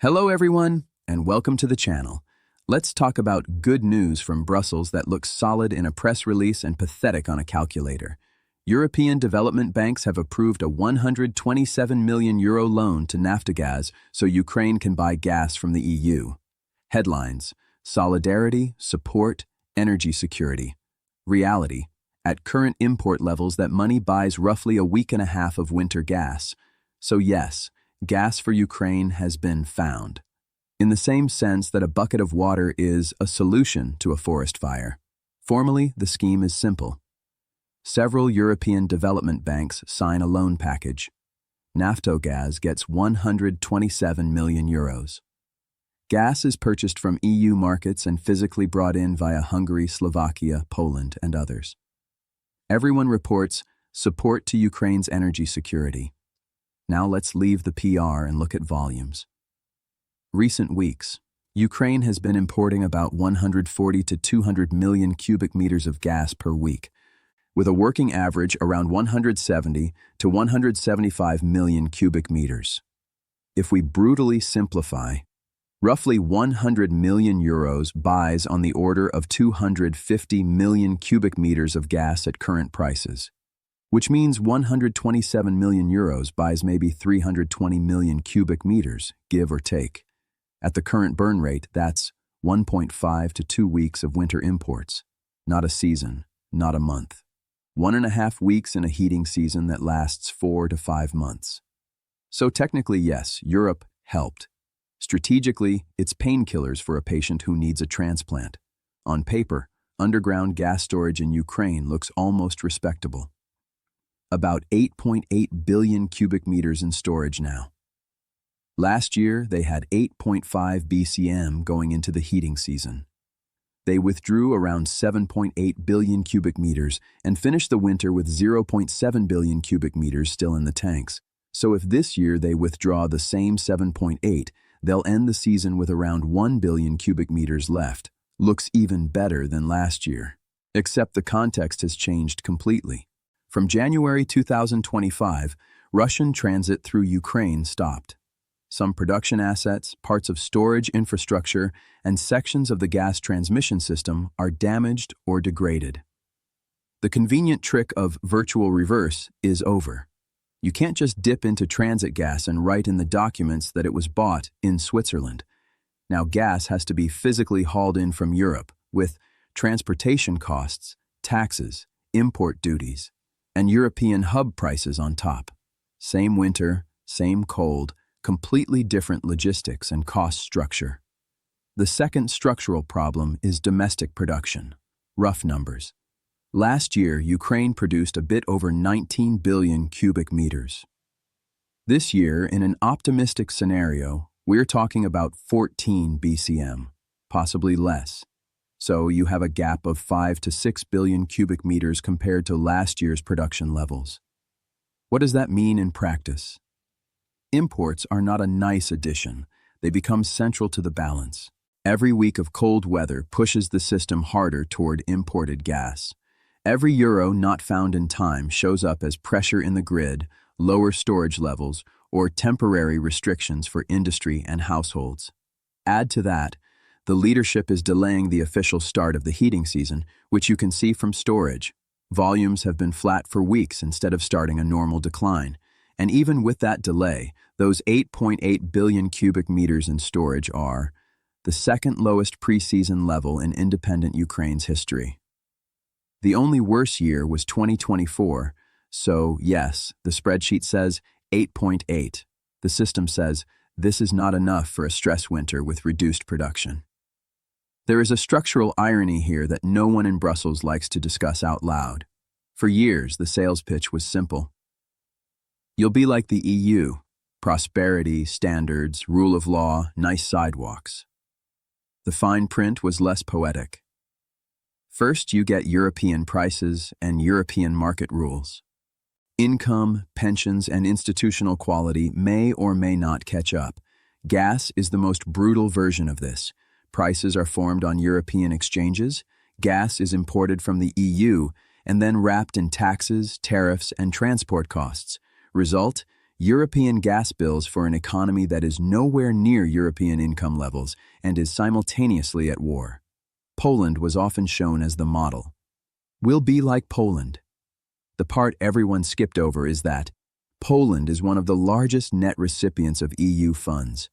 Hello everyone, and welcome to the channel. Let's talk about good news from Brussels that looks solid in a press release and pathetic on a calculator. European development banks have approved a €127 million loan to Naftogaz so Ukraine can buy gas from the EU. Headlines: Solidarity, support, energy security. Reality: at current import levels, that money buys roughly a week and a half of winter gas. So yes, gas for Ukraine has been found, in the same sense that a bucket of water is a solution to a forest fire. Formally, the scheme is simple. Several European development banks sign a loan package. Naftogaz gets €127 million. Gas is purchased from EU markets and physically brought in via Hungary, Slovakia, Poland, and others. Everyone reports support to Ukraine's energy security. Now let's leave the PR and look at volumes. Recent weeks, Ukraine has been importing about 140 to 200 million cubic meters of gas per week, with a working average around 170 to 175 million cubic meters. If we brutally simplify, roughly €100 million buys on the order of 250 million cubic meters of gas at current prices, which means €127 million buys maybe 320 million cubic meters, give or take. At the current burn rate, that's 1.5 to 2 weeks of winter imports. Not a season, not a month. 1.5 weeks in a heating season that lasts 4 to 5 months. So technically, yes, Europe helped. Strategically, it's painkillers for a patient who needs a transplant. On paper, underground gas storage in Ukraine looks almost respectable. About 8.8 billion cubic meters in storage now. Last year, they had 8.5 BCM going into the heating season. They withdrew around 7.8 billion cubic meters and finished the winter with 0.7 billion cubic meters still in the tanks. So if this year they withdraw the same 7.8, they'll end the season with around 1 billion cubic meters left. Looks even better than last year. Except the context has changed completely. From January 2025, Russian transit through Ukraine stopped. Some production assets, parts of storage infrastructure, and sections of the gas transmission system are damaged or degraded. The convenient trick of virtual reverse is over. You can't just dip into transit gas and write in the documents that it was bought in Switzerland. Now gas has to be physically hauled in from Europe, with transportation costs, taxes, import duties, and European hub prices on top. Same winter, same cold, completely different logistics and cost structure. The second structural problem is domestic production. Rough numbers. Last year, Ukraine produced a bit over 19 billion cubic meters. This year, in an optimistic scenario, we're talking about 14 BCM, possibly less. So you have a gap of 5 to 6 billion cubic meters compared to last year's production levels. What does that mean in practice? Imports are not a nice addition. They become central to the balance. Every week of cold weather pushes the system harder toward imported gas. Every euro not found in time shows up as pressure in the grid, lower storage levels, or temporary restrictions for industry and households. Add to that, the leadership is delaying the official start of the heating season, which you can see from storage. Volumes have been flat for weeks instead of starting a normal decline. And even with that delay, those 8.8 billion cubic meters in storage are the second lowest preseason level in independent Ukraine's history. The only worse year was 2024, so yes, the spreadsheet says 8.8. The system says this is not enough for a stress winter with reduced production. There is a structural irony here that no one in Brussels likes to discuss out loud. For years, the sales pitch was simple. You'll be like the EU. Prosperity, standards, rule of law, nice sidewalks. The fine print was less poetic. First, you get European prices and European market rules. Income, pensions, and institutional quality may or may not catch up. Gas is the most brutal version of this. Prices are formed on European exchanges, gas is imported from the EU, and then wrapped in taxes, tariffs, and transport costs. Result: European gas bills for an economy that is nowhere near European income levels and is simultaneously at war. Poland was often shown as the model. We'll be like Poland. The part everyone skipped over is that Poland is one of the largest net recipients of EU funds.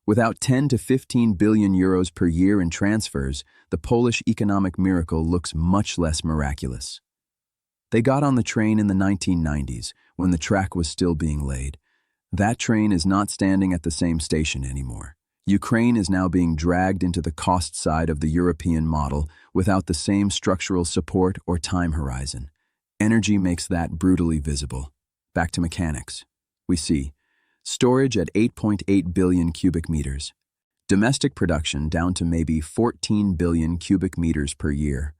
Without 10 to 15 billion euros per year in transfers, the Polish economic miracle looks much less miraculous. They got on the train in the 1990s, when the track was still being laid. That train is not standing at the same station anymore. Ukraine is now being dragged into the cost side of the European model without the same structural support or time horizon. Energy makes that brutally visible. Back to mechanics. We see storage at 8.8 billion cubic meters. Domestic production down to maybe 14 billion cubic meters per year.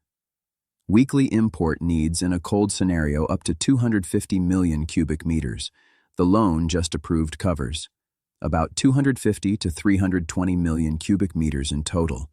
Weekly import needs in a cold scenario up to 250 million cubic meters. The loan just approved covers about 250 to 320 million cubic meters in total,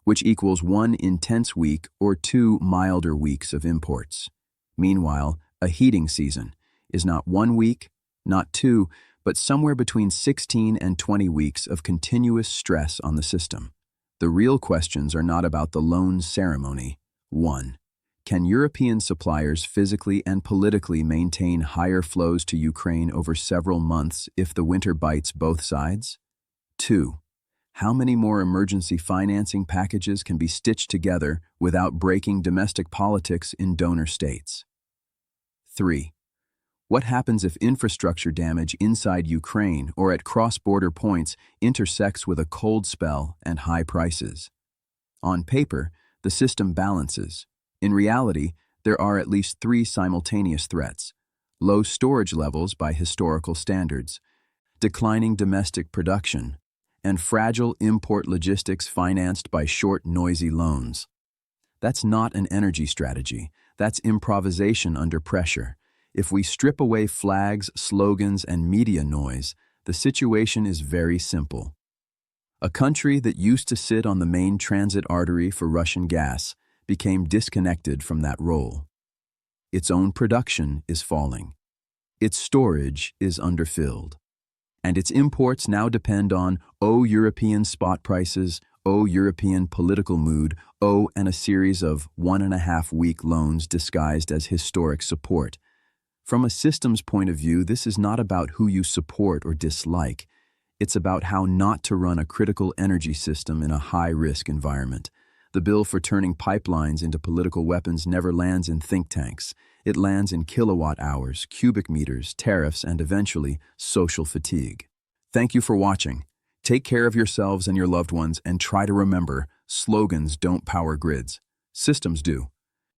which equals 1 intense week or 2 milder weeks of imports. Meanwhile, a heating season is not 1 week, not 2, but somewhere between 16 and 20 weeks of continuous stress on the system. The real questions are not about the loan ceremony. 1. Can European suppliers physically and politically maintain higher flows to Ukraine over several months if the winter bites both sides? 2. How many more emergency financing packages can be stitched together without breaking domestic politics in donor states? 3. What happens if infrastructure damage inside Ukraine or at cross-border points intersects with a cold spell and high prices? On paper, the system balances. In reality, there are at least 3 simultaneous threats: low storage levels by historical standards, declining domestic production, and fragile import logistics financed by short, noisy loans. That's not an energy strategy. That's improvisation under pressure. If we strip away flags, slogans, and media noise, the situation is very simple. A country that used to sit on the main transit artery for Russian gas became disconnected from that role. Its own production is falling. Its storage is underfilled. And its imports now depend on European spot prices, European political mood, and a series of 1.5-week loans disguised as historic support. From a systems point of view, this is not about who you support or dislike. It's about how not to run a critical energy system in a high-risk environment. The bill for turning pipelines into political weapons never lands in think tanks. It lands in kilowatt hours, cubic meters, tariffs, and eventually, social fatigue. Thank you for watching. Take care of yourselves and your loved ones, and try to remember, slogans don't power grids. Systems do.